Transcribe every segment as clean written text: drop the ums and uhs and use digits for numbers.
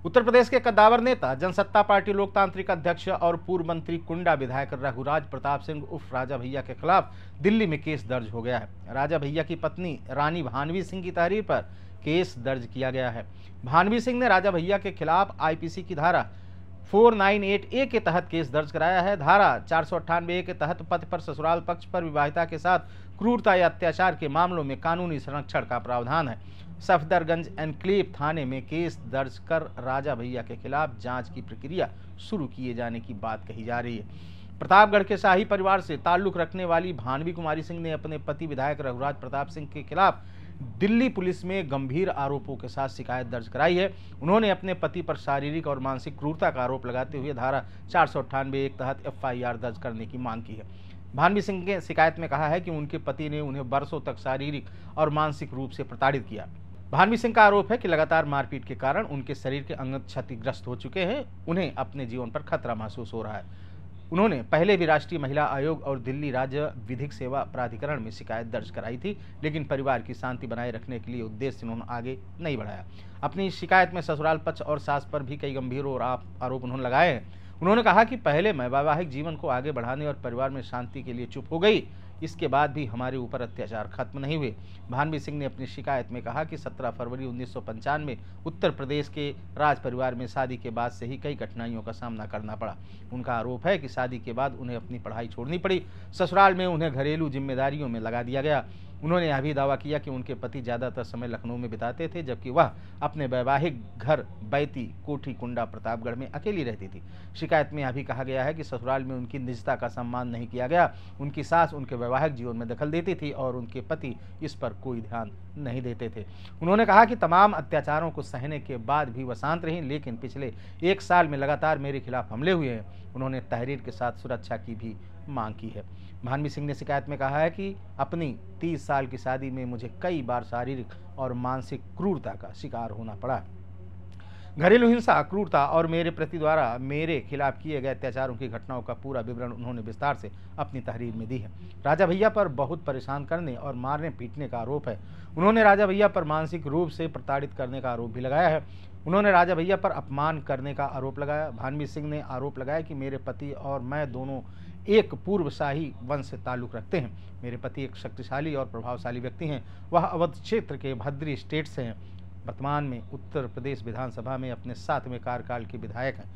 उत्तर प्रदेश के कद्दावर नेता, जनसत्ता पार्टी लोकतांत्रिक अध्यक्ष और पूर्व मंत्री कुंडा विधायक रघुराज प्रताप सिंह उर्फ राजा भैया के खिलाफ दिल्ली में केस दर्ज हो गया है। राजा भैया की पत्नी रानी भानवी सिंह की तहरीर पर केस दर्ज किया गया है। भानवी सिंह ने राजा भैया के खिलाफ आईपीसी की धारा 498A के तहत केस दर्ज कराया है। धारा 498A के तहत पति पर ससुराल पक्ष पर विवाहिता के साथ क्रूरता या अत्याचार के मामलों में कानूनी संरक्षण का प्रावधान है। सफदरगंज एनक्लेव थाने में केस दर्ज कर राजा भैया के खिलाफ जांच की प्रक्रिया शुरू किए जाने की बात कही जा रही है। प्रतापगढ़ के शाही परिवार से ताल्लुक रखने वाली भानवी कुमारी सिंह ने अपने पति विधायक रघुराज प्रताप सिंह के खिलाफ दिल्ली पुलिस में गंभीर आरोपों के साथ शिकायत दर्ज कराई है। उन्होंने अपने पति पर शारीरिक और मानसिक क्रूरता का आरोप लगाते हुए धारा 498 के तहत FIR दर्ज करने की मांग की है। भानवी सिंह ने शिकायत में कहा है कि उनके पति ने उन्हें बरसों तक शारीरिक और मानसिक रूप से प्रताड़ित किया। भानवी सिंह का आरोप है कि लगातार मारपीट के कारण उनके शरीर के अंग क्षतिग्रस्त हो चुके हैं। उन्हें अपने जीवन पर खतरा महसूस हो रहा है। उन्होंने पहले भी राष्ट्रीय महिला आयोग और दिल्ली राज्य विधिक सेवा प्राधिकरण में शिकायत दर्ज कराई थी, लेकिन परिवार की शांति बनाए रखने के लिए उद्देश्य उन्होंने आगे नहीं बढ़ाया। अपनी शिकायत में ससुराल पक्ष और सास पर भी कई गंभीर और आरोप उन्होंने लगाए हैं। उन्होंने कहा कि पहले मैं वैवाहिक जीवन को आगे बढ़ाने और परिवार में शांति के लिए चुप हो गई, इसके बाद भी हमारे ऊपर अत्याचार खत्म नहीं हुए। भानवी सिंह ने अपनी शिकायत में कहा कि 17 फरवरी 1995 में उत्तर प्रदेश के राज परिवार में शादी के बाद से ही कई कठिनाइयों का सामना करना पड़ा। उनका आरोप है कि शादी के बाद उन्हें अपनी पढ़ाई छोड़नी पड़ी। ससुराल में उन्हें घरेलू जिम्मेदारियों में लगा दिया गया। उन्होंने यह भी दावा किया कि उनके पति ज़्यादातर समय लखनऊ में बिताते थे, जबकि वह अपने वैवाहिक घर बैती कोठी कुंडा प्रतापगढ़ में अकेली रहती थी। शिकायत में यह भी कहा गया है कि ससुराल में उनकी निजता का सम्मान नहीं किया गया। उनकी सास उनके वैवाहिक जीवन में दखल देती थी और उनके पति इस पर कोई ध्यान नहीं देते थे। उन्होंने कहा कि तमाम अत्याचारों को सहने के बाद भी वह शांत रहीं, लेकिन पिछले 1 साल में लगातार मेरे खिलाफ हमले हुए हैं। उन्होंने तहरीर के साथ सुरक्षा की भी मांग की है। भानवी सिंह ने शिकायत में कहा है कि अपनी 30 साल की शादी में मुझे कई बार शारीरिक और मानसिक क्रूरता का शिकार होना पड़ा। घरेलू हिंसा, क्रूरता और मेरे प्रति द्वारा मेरे खिलाफ किए गए अत्याचारों की घटनाओं का पूरा विवरण उन्होंने विस्तार से अपनी तहरीर में दी है। राजा भैया पर बहुत परेशान करने और मारने पीटने का आरोप है। उन्होंने राजा भैया पर मानसिक रूप से प्रताड़ित करने का आरोप भी लगाया है। उन्होंने राजा भैया पर अपमान करने का आरोप लगाया। भानवी सिंह ने आरोप लगाया कि मेरे पति और मैं दोनों एक पूर्व शाही वंश से ताल्लुक रखते हैं। मेरे पति एक शक्तिशाली और प्रभावशाली व्यक्ति हैं। वह अवध क्षेत्र के भद्री स्टेट से हैं। वर्तमान में उत्तर प्रदेश विधानसभा में अपने 7वें कार्यकाल के विधायक हैं।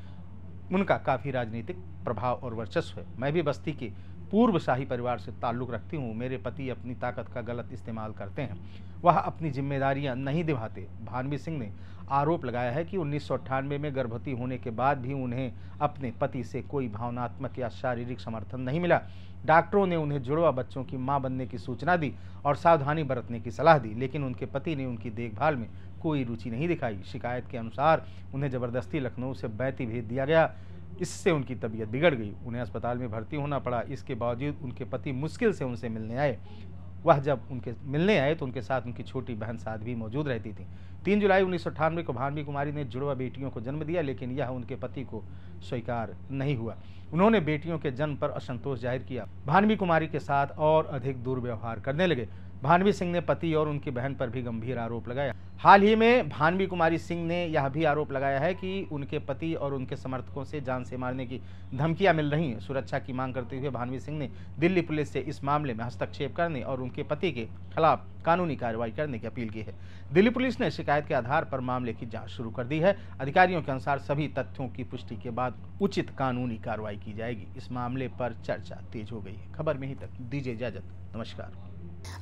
उनका काफ़ी राजनीतिक प्रभाव और वर्चस्व है। मैं भी बस्ती के पूर्व शाही परिवार से ताल्लुक़ रखती हूँ। मेरे पति अपनी ताकत का गलत इस्तेमाल करते हैं। वह अपनी जिम्मेदारियां नहीं निभाते। भानवी सिंह ने आरोप लगाया है कि 1998 में गर्भवती होने के बाद भी उन्हें अपने पति से कोई भावनात्मक या शारीरिक समर्थन नहीं मिला। डॉक्टरों ने उन्हें जुड़वा बच्चों की मां बनने की सूचना दी और सावधानी बरतने की सलाह दी, लेकिन उनके पति ने उनकी देखभाल में कोई रुचि नहीं दिखाई। शिकायत के अनुसार उन्हें ज़बरदस्ती लखनऊ से बैती भेज दिया गया। इससे उनकी तबीयत बिगड़ गई। उन्हें अस्पताल में भर्ती होना पड़ा। इसके बावजूद उनके पति मुश्किल से उनसे मिलने आए। वह जब उनके मिलने आए तो उनके साथ उनकी छोटी बहन साध्वी मौजूद रहती थी। 3 जुलाई 1998 को भानवी कुमारी ने जुड़वा बेटियों को जन्म दिया, लेकिन यह उनके पति को स्वीकार नहीं हुआ। उन्होंने बेटियों के जन्म पर असंतोष जाहिर किया। भानवी कुमारी के साथ और अधिक दुर्व्यवहार करने लगे। भानवी सिंह ने पति और उनकी बहन पर भी गंभीर आरोप लगाया। हाल ही में भानवी कुमारी सिंह ने यह भी आरोप लगाया है कि उनके पति और उनके समर्थकों से जान से मारने की धमकियां मिल रही हैं। सुरक्षा की मांग करते हुए भानवी सिंह ने दिल्ली पुलिस से इस मामले में हस्तक्षेप करने और उनके पति के खिलाफ कानूनी कार्रवाई करने की अपील की है। दिल्ली पुलिस ने शिकायत के आधार पर मामले की जाँच शुरू कर दी है। अधिकारियों के अनुसार सभी तथ्यों की पुष्टि के बाद उचित कानूनी कार्रवाई की जाएगी। इस मामले पर चर्चा तेज हो गई है। खबर में ही तक दीजिए इजाजत। नमस्कार।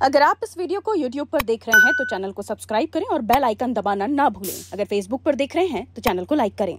अगर आप इस वीडियो को YouTube पर देख रहे हैं तो चैनल को सब्सक्राइब करें और बेल आइकन दबाना ना भूलें। अगर Facebook पर देख रहे हैं तो चैनल को लाइक करें।